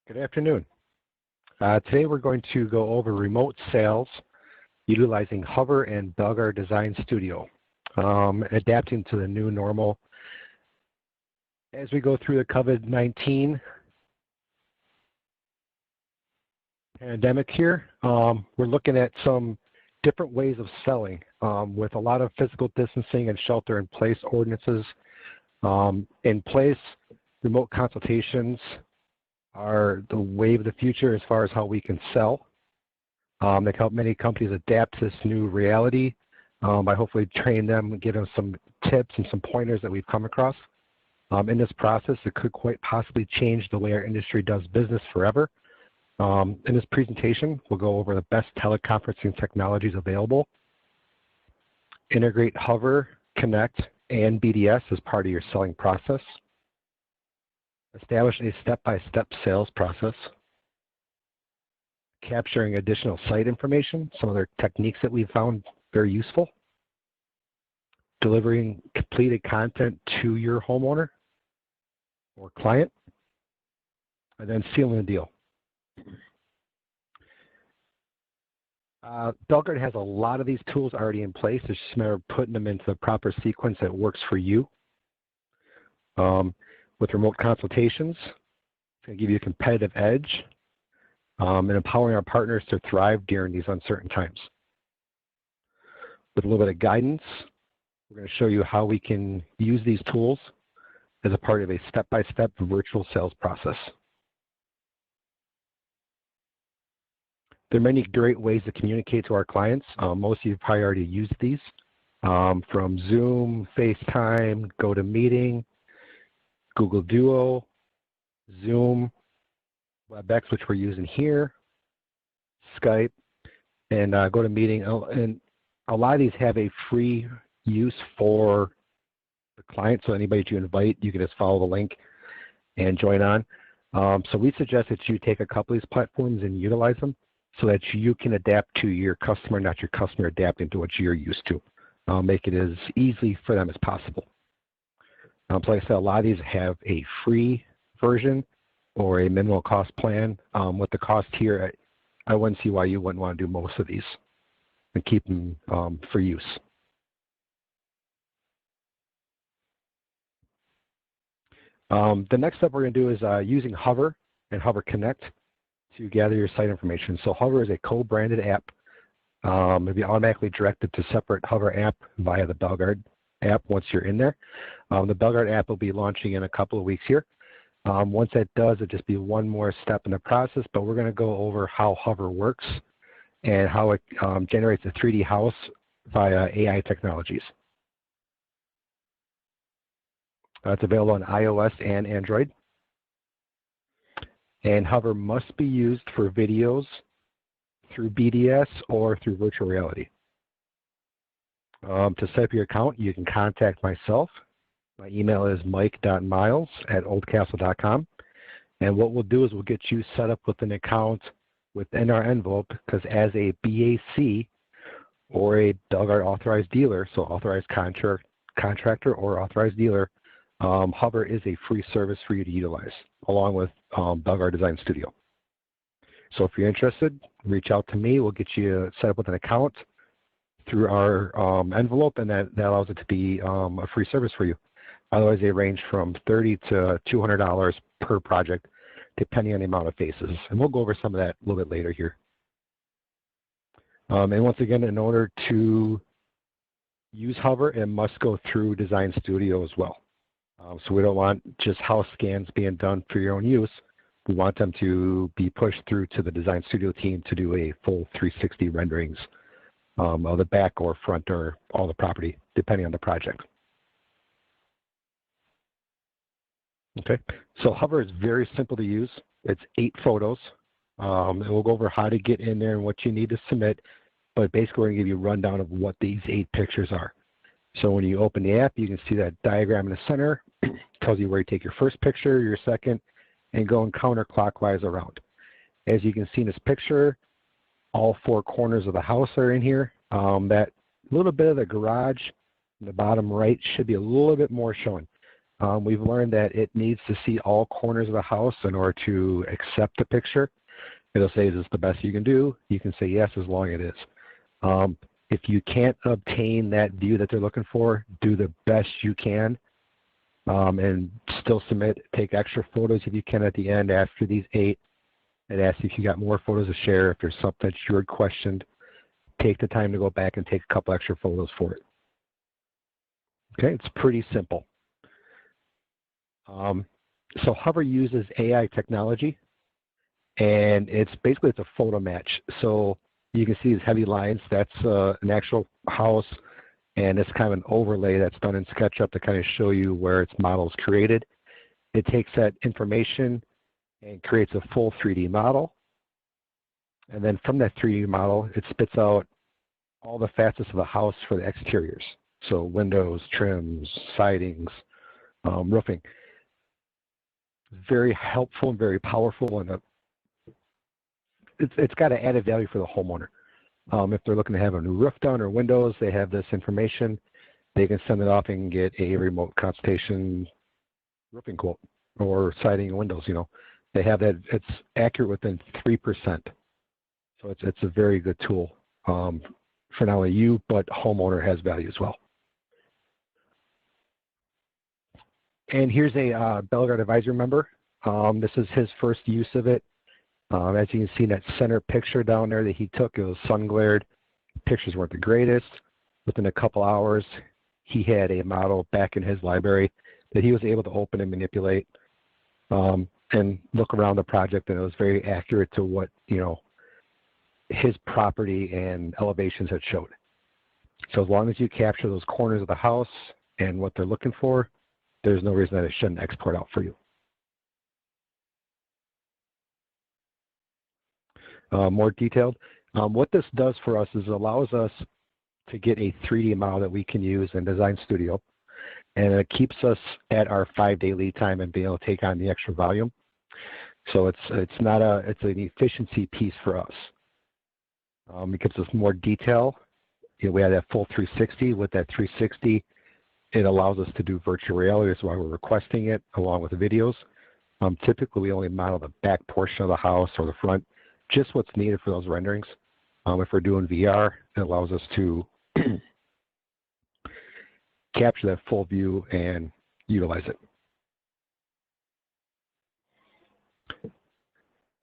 Good afternoon. Today we're going to go over remote sales utilizing Hover and Belgard Design Studio, adapting to the new normal. As we go through the COVID-19 pandemic here, we're looking at some different ways of selling with a lot of physical distancing and shelter-in-place ordinances in place. Remote consultations are the wave of the future as far as how we can sell. They help many companies adapt to this new reality by hopefully training them and give them some tips and some pointers that we've come across. In this process, it could quite possibly change the way our industry does business forever. In this presentation, we'll go over the best teleconferencing technologies available, integrate Hover, Connect, and BDS as part of your selling process, establish a step-by-step sales process, capturing additional site information, some other techniques that we've found very useful, delivering completed content to your homeowner or client, and then sealing the deal. Belgard has a lot of these tools already in place. It's just a matter of putting them into the proper sequence that works for you. With remote consultations, it's going to give you a competitive edge and empowering our partners to thrive during these uncertain times. With a little bit of guidance, we're going to show you how we can use these tools as a part of a step-by-step virtual sales process. There are many great ways to communicate to our clients. Most of you probably already used these, from Zoom, FaceTime, GoToMeeting, Google Duo, Zoom, WebEx, which we're using here, Skype, and GoToMeeting. And a lot of these have a free use for the client, so anybody that you invite, you can just follow the link and join on. So we suggest that you take a couple of these platforms and utilize them so that you can adapt to your customer, not your customer adapting to what you're used to. Make it as easy for them as possible. So like I said, a lot of these have a free version or a minimal cost plan. With the cost here, I wouldn't see why you wouldn't want to do most of these and keep them for use. The next step we're going to do is using Hover and Hover Connect to gather your site information. So Hover is a co-branded app. It'll be automatically directed to separate Hover app via the Belgard app once you're in there. The Belgard app will be launching in a couple of weeks here. Once that does, it'll just be one more step in the process, but we're going to go over how Hover works and how it generates a 3D house via AI technologies. It's available on iOS and Android. And Hover must be used for videos through BDS or through virtual reality. To set up your account, you can contact myself. My email is mike.miles@oldcastle.com. And what we'll do is we'll get you set up with an account within our envelope, because as a BAC or a Belgard authorized dealer, so authorized contractor or authorized dealer, Hover is a free service for you to utilize, along with Belgard Design Studio. So if you're interested, reach out to me. We'll get you set up with an account through our envelope, and that allows it to be a free service for you. Otherwise, they range from $30 to $200 per project, depending on the amount of faces. And we'll go over some of that a little bit later here. And once again, in order to use Hover, it must go through Design Studio as well. So we don't want just house scans being done for your own use. We want them to be pushed through to the Design Studio team to do a full 360 renderings of the back or front or all the property, depending on the project. Okay, so Hover is very simple to use. It's 8 photos. And we'll go over how to get in there and what you need to submit, but basically we're going to give you a rundown of what these 8 pictures are. So when you open the app, you can see that diagram in the center. It tells you where you take your first picture, your second, and going counterclockwise around. As you can see in this picture, all 4 corners of the house are in here. That little bit of the garage in the bottom right should be a little bit more showing. we've learned that it needs to see all corners of the house in order to accept the picture. It'll say, is this the best you can do? You can say yes, as long as it is. If you can't obtain that view that they're looking for, do the best you can, and still submit, take extra photos if you can at the end after these 8. It asks if you got more photos to share. If there's something that you had questioned, take the time to go back and take a couple extra photos for it. Okay, it's pretty simple. So Hover uses AI technology, and it's basically a photo match. So you can see these heavy lines. That's an actual house, and it's kind of an overlay that's done in SketchUp to kind of show you where its model is created. It takes that information and creates a full 3D model. And then from that 3D model, it spits out all the facets of the house for the exteriors. So windows, trims, sidings, roofing. Very helpful and very powerful, and it's got an added value for the homeowner. If they're looking to have a new roof done or windows, they have this information. They can send it off and get a remote consultation roofing quote, or siding and windows. You know, they have that. It's accurate within 3%. So it's a very good tool for not only you, but homeowner has value as well. And here's a Bellegarde advisory member. This is his first use of it. As you can see in that center picture down there that he took, it was sun glared. Pictures weren't the greatest. Within a couple hours, he had a model back in his library that he was able to open and manipulate and look around the project, and it was very accurate to what, you know, his property and elevations had showed. So as long as you capture those corners of the house and what they're looking for, there's no reason that it shouldn't export out for you. More detailed. What this does for us is it allows us to get a 3D model that we can use in Design Studio, and it keeps us at our 5-day lead time and being able to take on the extra volume. So it's an efficiency piece for us. It gives us more detail. You know, we have that full 360. With that 360, it allows us to do virtual reality. That's why we're requesting it along with the videos. Typically, we only model the back portion of the house or the front, just what's needed for those renderings. If we're doing VR, it allows us to capture that full view and utilize it.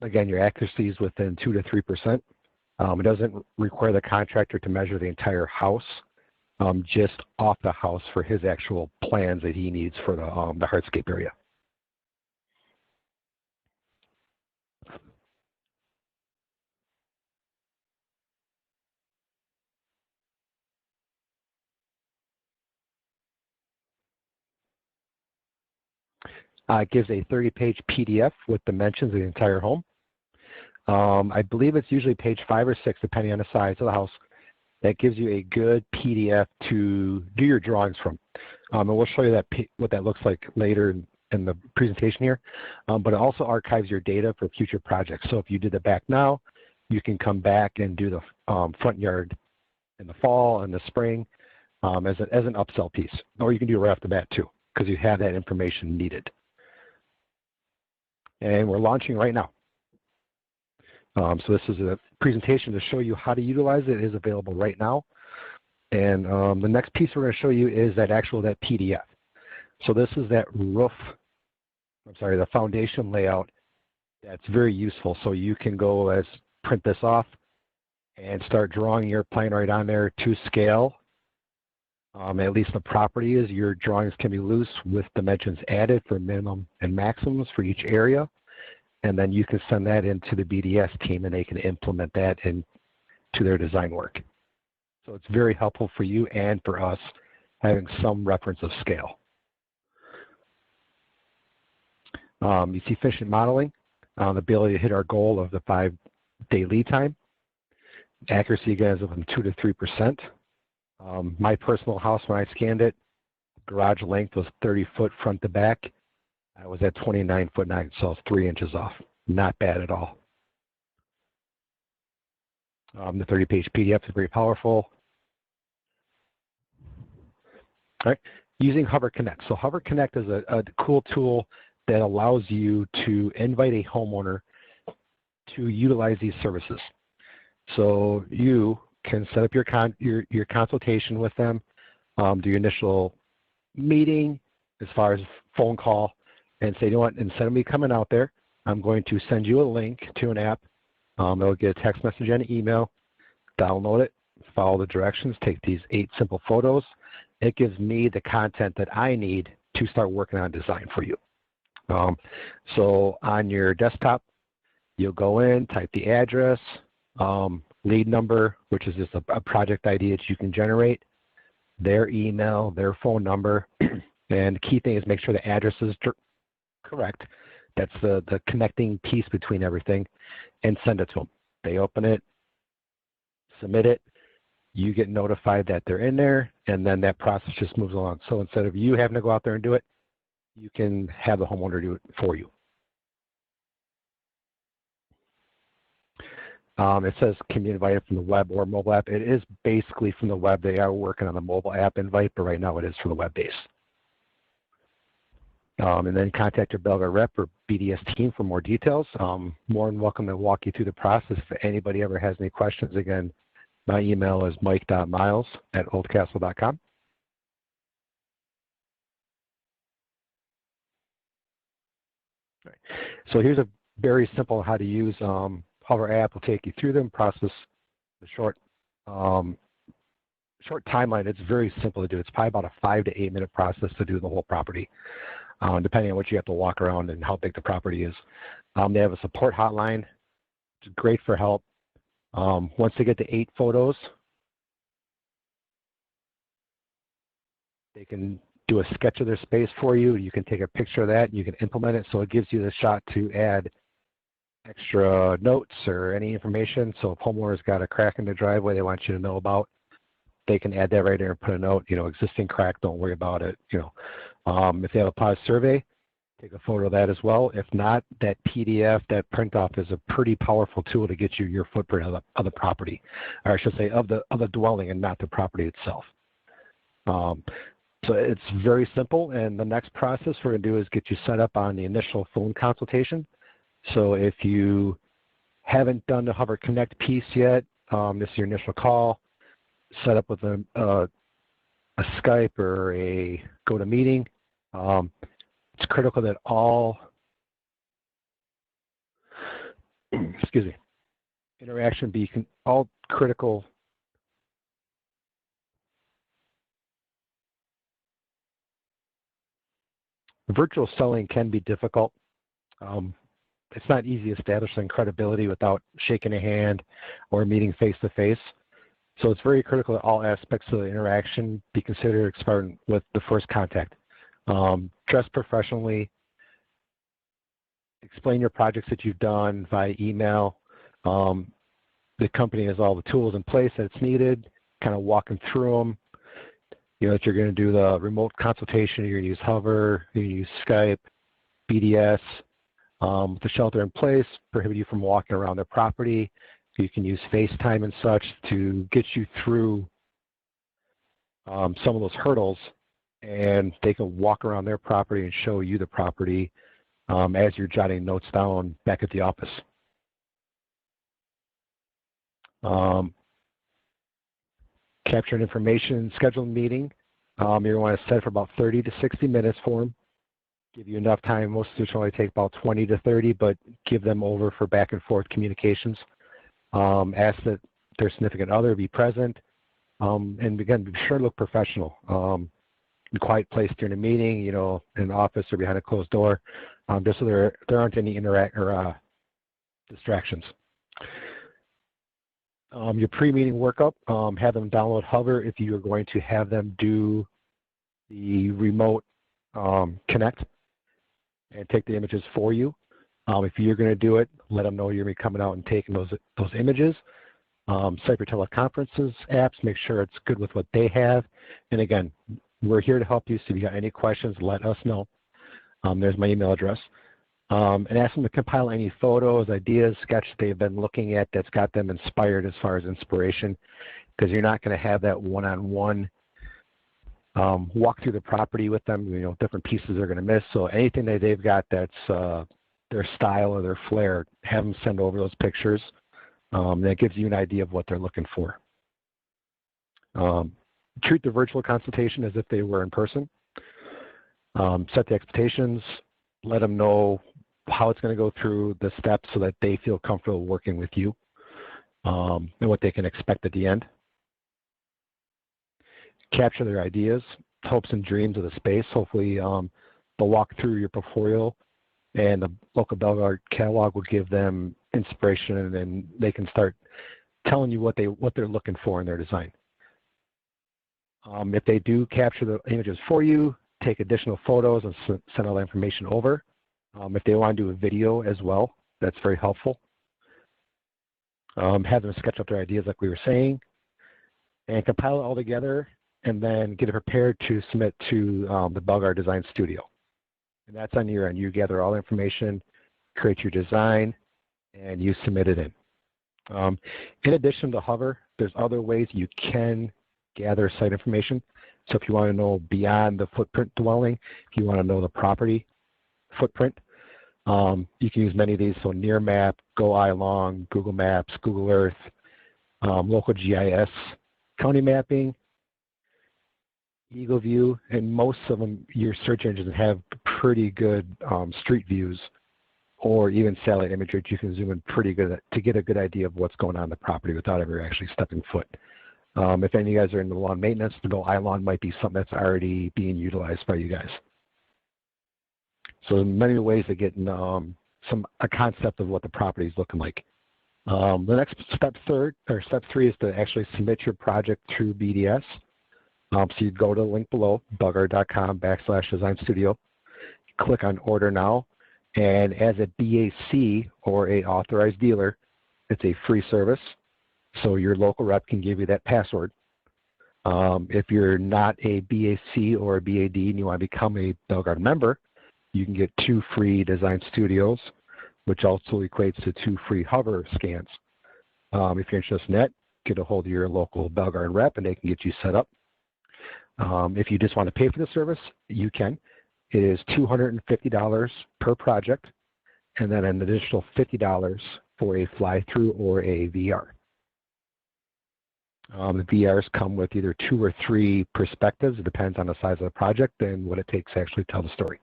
Again, your accuracy is within 2 to 3%. It doesn't require the contractor to measure the entire house, just off the house for his actual plans that he needs for the hardscape area. It gives a 30-page PDF with dimensions of the entire home. I believe it's usually page 5 or 6, depending on the size of the house. That gives you a good PDF to do your drawings from. And we'll show you what that looks like later in the presentation here. But it also archives your data for future projects. So if you did the back now, you can come back and do the front yard in the fall and the spring as an upsell piece. Or you can do it right off the bat too, because you have that information needed. And we're launching right now. So this is a presentation to show you how to utilize it. It is available right now. And the next piece we're going to show you is that PDF. So this is that the foundation layout that's very useful. So you can go print this off and start drawing your plan right on there to scale. At least the property is, your drawings can be loose with dimensions added for minimum and maximums for each area. And then you can send that into the BDS team and they can implement that into their design work. So it's very helpful for you and for us having some reference of scale. You see efficient modeling, the ability to hit our goal of the 5-day lead time. Accuracy again is within 2 to 3%. My personal house, when I scanned it, garage length was 30 foot front to back. I was at 29'9", so I was 3 inches off. Not bad at all. The 30-page PDF is very powerful. All right. using Hover Connect. So Hover Connect is a cool tool that allows you to invite a homeowner to utilize these services. So you can set up your consultation with them, do your initial meeting as far as phone call, and say, you know what, instead of me coming out there, I'm going to send you a link to an app. It'll get a text message and an email. Download it, follow the directions, take these 8 simple photos. It gives me the content that I need to start working on design for you. So on your desktop, you'll go in, type the address, lead number, which is just a project ID that you can generate, their email, their phone number, and the key thing is make sure the address is correct. That's the connecting piece between everything, and send it to them. They open it, submit it, you get notified that they're in there, and then that process just moves along. So instead of you having to go out there and do it, you can have the homeowner do it for you. It says can be invited from the web or mobile app. It is basically from the web. They are working on the mobile app invite, but right now it is from the web base. And then contact your BELGA rep or BDS team for more details. More than welcome to walk you through the process. If anybody ever has any questions, again, my email is mike.miles@oldcastle.com. Right. So here's a very simple how to use Hover app. Will take you through the process. The short timeline. It's very simple to do. It's probably about a 5 to 8 minute process to do the whole property, depending on what you have to walk around and how big the property is. They have a support hotline. It's great for help. Once they get to 8 photos, they can do a sketch of their space for you. You can take a picture of that and you can implement it so it gives you the shot to add extra notes or any information. So if homeowner's got a crack in the driveway they want you to know about, they can add that right there and put a note, you know, existing crack, don't worry about it. You know, if they have a POS survey, take a photo of that as well. If not, that PDF, that print off is a pretty powerful tool to get you your footprint of the property, or I should say of the dwelling and not the property itself. So it's very simple, and the next process we're going to do is get you set up on the initial phone consultation. So if you haven't done the Hover Connect piece yet, this is your initial call, set up with a Skype or a GoToMeeting. It's critical that all excuse me, interaction be all critical. Virtual selling can be difficult. It's not easy establishing credibility without shaking a hand or meeting face-to-face. So it's very critical that all aspects of the interaction be considered starting with the first contact. Dress professionally, explain your projects that you've done via email. The company has all the tools in place that it's needed, kind of walking through them. You know, if you're going to do the remote consultation, you're going to use Hover, you're going to use Skype, BDS. The shelter in place prohibit you from walking around their property. You can use FaceTime and such to get you through some of those hurdles, and they can walk around their property and show you the property as you're jotting notes down back at the office. Capturing information, schedule a meeting. You're going to want to set for about 30 to 60 minutes for them. Give you enough time. Most of it only take about 20 to 30, but give them over for back and forth communications. Ask that their significant other be present. And again, be sure to look professional. In a quiet place during a meeting, you know, in the office or behind a closed door, just so there aren't any distractions. Your pre-meeting workup, have them download Hover if you are going to have them do the remote connect and take the images for you. If you're going to do it, let them know you're going to be coming out and taking those images. Set up your teleconferences apps, make sure it's good with what they have. And again, we're here to help you, so if you got any questions, let us know. There's my email address. And ask them to compile any photos, ideas, sketches they've been looking at that's got them inspired as far as inspiration, because you're not going to have that one-on-one walk through the property with them, different pieces they're going to miss. So anything that they've got that's their style or their flair, have them send over those pictures. That gives you an idea of what they're looking for. Treat the virtual consultation as if they were in person. Set the expectations, let them know how it's going to go through the steps so that they feel comfortable working with you and what they can expect at the end. Capture their ideas, hopes and dreams of the space. Hopefully they'll walk through your portfolio and the local Belgard catalog will give them inspiration, and then they can start telling you what they're looking for in their design. If they do capture the images for you, take additional photos and send all the information over. If they want to do a video as well, that's very helpful. Have them sketch up their ideas like we were saying, and compile it all together, and then get it prepared to submit to the Belgard Design Studio. And that's on your end. You gather all the information, create your design, and you submit it in. In addition to Hover, there's other ways you can gather site information. So if you want to know beyond the footprint dwelling, if you want to know the property footprint, you can use many of these. So Nearmap, GoILong, Google Maps, Google Earth, local GIS, county mapping, Eagle View, and most of them, your search engines have pretty good street views or even satellite imagery that you can zoom in pretty good to get a good idea of what's going on in the property without ever actually stepping foot. If any of you guys are in the lawn maintenance, the GoILong might be something that's already being utilized by you guys. So many ways to get a concept of what the property is looking like. The next step three is to actually submit your project through BDS. So you go to the link below, belgard.com/Design Studio, click on Order Now, and as a BAC or a authorized dealer, it's a free service. So your local rep can give you that password. If you're not a BAC or a BAD and you want to become a Belgard member, you can get 2 free Design Studios, which also equates to 2 free Hover scans. If you're interested in that, get a hold of your local Belgard rep and they can get you set up. If you just want to pay for the service, you can. It is $250 per project, and then an additional $50 for a fly-through or a VR. The VRs come with either 2 or 3 perspectives. It depends on the size of the project and what it takes to actually tell the story.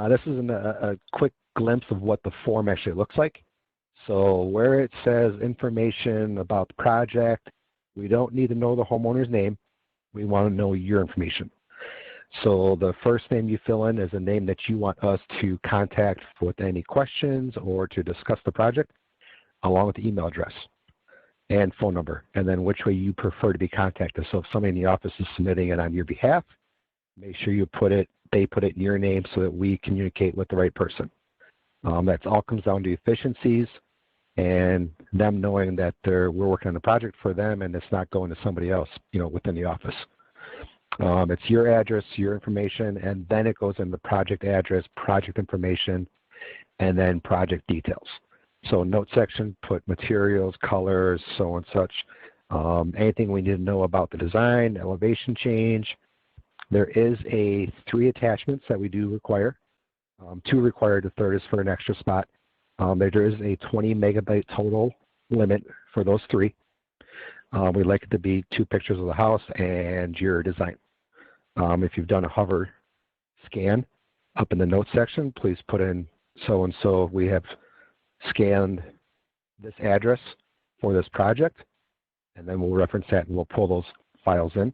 This is a quick glimpse of what the form actually looks like. So where it says information about the project, we don't need to know the homeowner's name. We want to know your information. So the first name you fill in is a name that you want us to contact with any questions or to discuss the project, along with the email address and phone number, and then which way you prefer to be contacted. So if somebody in the office is submitting it on your behalf, make sure they put it in your name so that we communicate with the right person. That all comes down to efficiencies and them knowing that we're working on the project for them and it's not going to somebody else, within the office. It's your address, your information, and then it goes in the project address, project information, and then project details. So note section, put materials, colors, so and such. Anything we need to know about the design, elevation change. There is 3 attachments that we do require. 2 required, the third is for an extra spot. There is a 20 megabyte total limit for those 3. We'd like it to be 2 pictures of the house and your design. If you've done a Hover scan, up in the notes section, please put in so-and-so. We have scanned this address for this project, and then we'll reference that and we'll pull those files in.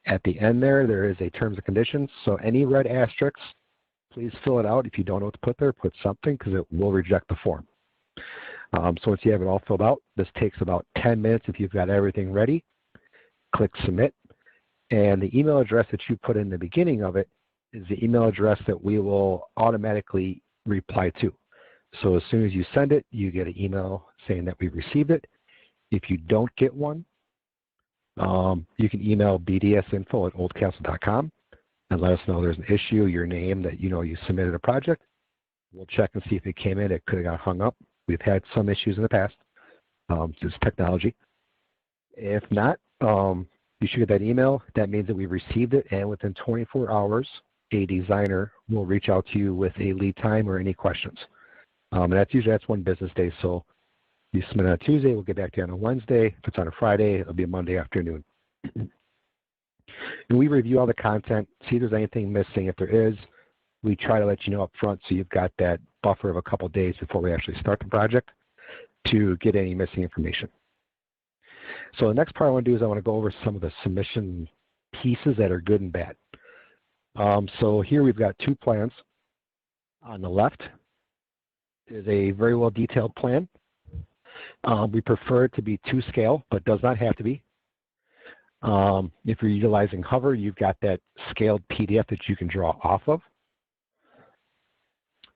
At the end there is a terms and conditions. So any red asterisks, please fill it out. If you don't know what to put there, put something because it will reject the form. So once you have it all filled out, this takes about 10 minutes if you've got everything ready. Click submit. And the email address that you put in the beginning of it is the email address that we will automatically reply to. So as soon as you send it, you get an email saying that we received it. If you don't get one, you can email bdsinfo@oldcastle.com and let us know there's an issue, your name, that you submitted a project. We'll check and see if it came in. It could have got hung up. We've had some issues in the past. It's technology. If not, you should get that email. That means that we've received it, and within 24 hours, a designer will reach out to you with a lead time or any questions. And that's 1 business day. So you submit on a Tuesday, we'll get back to you on a Wednesday. If it's on a Friday, it'll be a Monday afternoon. And we review all the content, see if there's anything missing. If there is, we try to let you know up front so you've got that buffer of a couple of days before we actually start the project to get any missing information. So the next part I want to do is I want to go over some of the submission pieces that are good and bad. So here we've got 2 plans. On the left is a very well detailed plan. We prefer it to be to scale, but does not have to be. If you're utilizing Hover, you've got that scaled PDF that you can draw off of.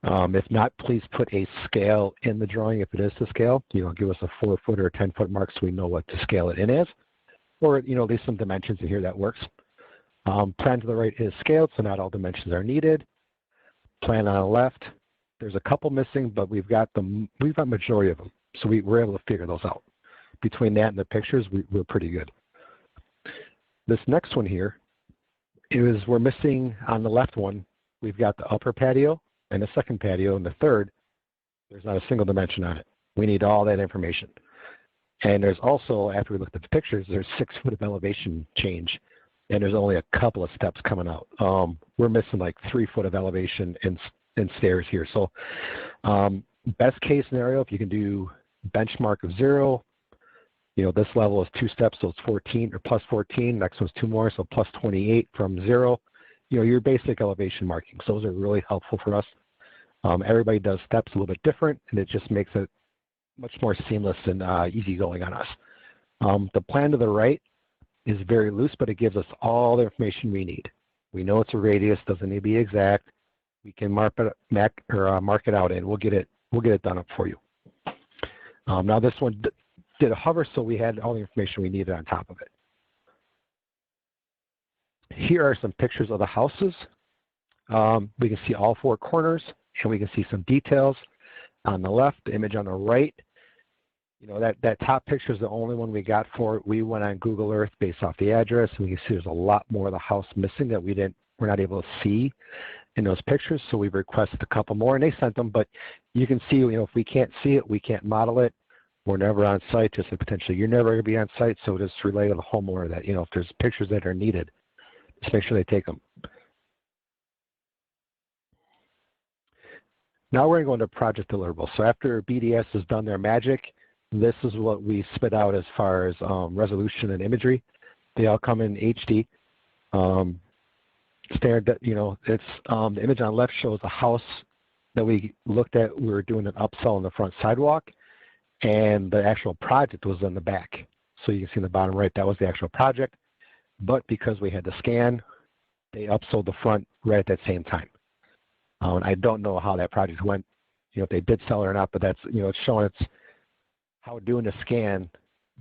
If not, please put a scale in the drawing if it is to scale. Give us a 4-foot or 10-foot mark so we know what to scale it in as. Or, at least some dimensions in here that works. Plan to the right is scaled, so not all dimensions are needed. Plan on the left, there's a couple missing, but we've got majority of them. So we're able to figure those out. Between that and the pictures, we're pretty good. This next one here is we're missing on the left one, we've got the upper patio and the second patio, and the third, there's not a single dimension on it. We need all that information. And there's also, after we looked at the pictures, there's 6 foot of elevation change, and there's only a couple of steps coming out. We're missing like 3 foot of elevation and stairs here. So best case scenario, if you can do benchmark of 0, this level is 2 steps, so it's 14 or plus 14. Next one's 2 more, so plus 28 from 0. Your basic elevation markings. Those are really helpful for us. Everybody does steps a little bit different, and it just makes it much more seamless and easygoing on us. The plan to the right is very loose, but it gives us all the information we need. We know it's a radius, doesn't need to be exact. We can mark it out, and we'll get it done up for you. Now this one did a hover, so we had all the information we needed on top of it. Here are some pictures of the houses. We can see all 4 corners, and we can see some details. On the left, the image on the right, that top picture is the only one we got for it. We went on Google Earth based off the address, and we can see there's a lot more of the house missing that we're not able to see in those pictures, so we've requested a couple more, and they sent them, but you can see, if we can't see it, we can't model it. We're never on site, just potentially you're never going to be on site, so just relay to the homeowner that, if there's pictures that are needed, just make sure they take them. Now we're going to go into project deliverables. So after BDS has done their magic, this is what we spit out as far as resolution and imagery. They all come in HD. Standard, it's the image on the left shows a house that we looked at. We were doing an upsell on the front sidewalk, and the actual project was in the back. So you can see in the bottom right, that was the actual project. But because we had to scan, they upsold the front right at that same time. And I don't know how that project went, if they did sell it or not, but that's, it's showing how doing the scan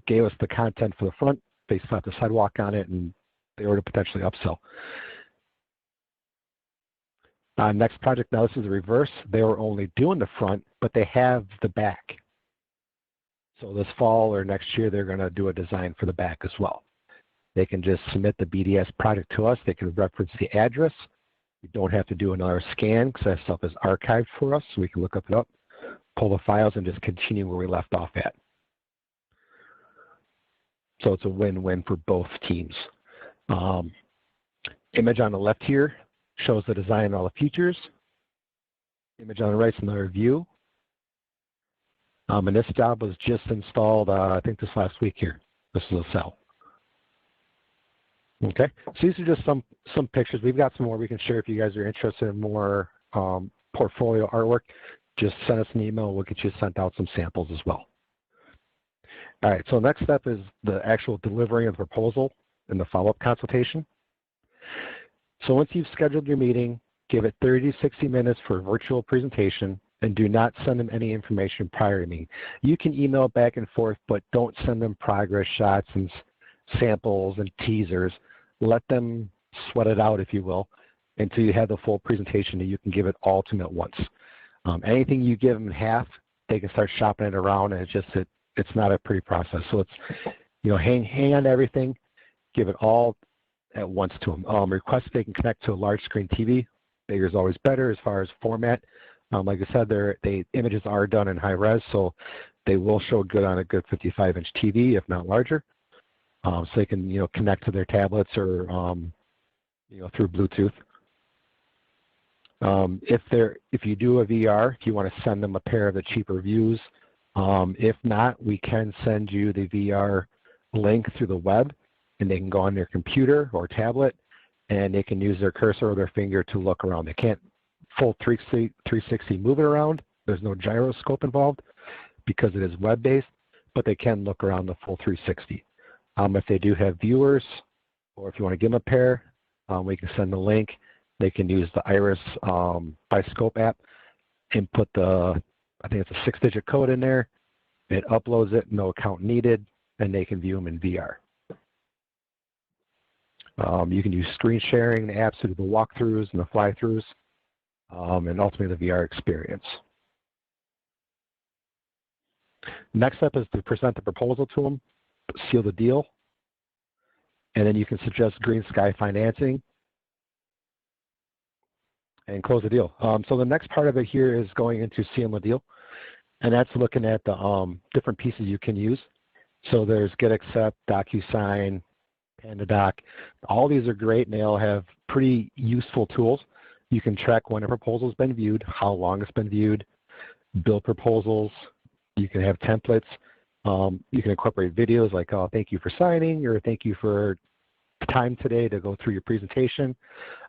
gave us the content for the front. They slapped the sidewalk on it, and they were to potentially upsell. Next project, now this is the reverse. They were only doing the front, but they have the back. So this fall or next year, they're going to do a design for the back as well. They can just submit the BDS project to us. They can reference the address. We don't have to do another scan because that stuff is archived for us, so we can look it up, pull the files, and just continue where we left off at. So it's a win-win for both teams. Image on the left here shows the design and all the features. Image on the right is another view. And this job was just installed, I think this last week here. This is a cell. Okay, so these are just some pictures. We've got some more we can share if you guys are interested in more portfolio artwork. Just send us an email. We'll get you sent out some samples as well. All right, so next step is the actual delivering of the proposal and the follow-up consultation. So once you've scheduled your meeting, give it 30 to 60 minutes for a virtual presentation, and do not send them any information prior to me. You can email back and forth, but don't send them progress shots and samples and teasers. Let them sweat it out, if you will, until you have the full presentation and you can give it all to them at once. Anything you give them in half, they can start shopping it around, and it's not a pretty process. So hang on to everything, give it all at once to them. Request if they can connect to a large screen TV. Bigger is always better as far as format. Like I said, the images are done in high res, so they will show good on a good 55-inch TV, if not larger. So they can connect to their tablets or through Bluetooth. If you do a VR, if you want to send them a pair of the cheaper views, if not, we can send you the VR link through the web, and they can go on their computer or tablet, and they can use their cursor or their finger to look around. They can't full 360 move it around. There's no gyroscope involved because it is web-based, but they can look around the full 360. If they do have viewers, or if you want to give them a pair, we can send the link. They can use the Iris by Scope app and put I think it's a 6-digit code in there. It uploads it, no account needed, and they can view them in VR. You can use screen sharing, the apps to do the walkthroughs and the fly-throughs, and ultimately the VR experience. Next up is to present the proposal to them, seal the deal, and then you can suggest green sky financing and close the deal. So the next part of it here is going into sealing the deal, and that's looking at the different pieces you can use. So there's GetAccept, DocuSign, PandaDoc. All these are great, and they all have pretty useful tools. You can track when a proposal's been viewed, how long it's been viewed, build proposals. You can have templates. You can incorporate videos like, oh, thank you for signing, or thank you for time today to go through your presentation.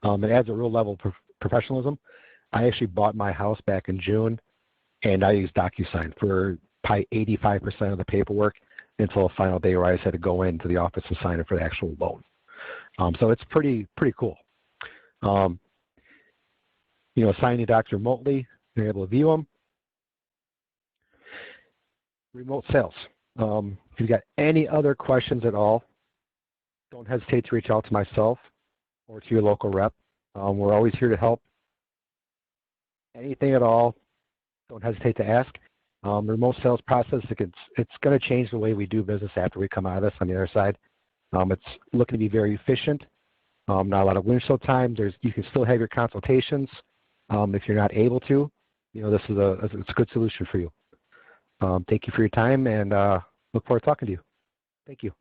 It adds a real level of professionalism. I actually bought my house back in June, and I used DocuSign for probably 85% of the paperwork until the final day where I just had to go into the office and sign it for the actual loan. So it's pretty cool. Signing docs remotely, you're able to view them. Remote sales. If you've got any other questions at all, don't hesitate to reach out to myself or to your local rep. We're always here to help. Anything at all, don't hesitate to ask. Remote sales process, it's going to change the way we do business after we come out of this on the other side. It's looking to be very efficient. Not a lot of windshield time. You can still have your consultations. If you're not able to, this is it's a good solution for you. Thank you for your time, and look forward to talking to you. Thank you.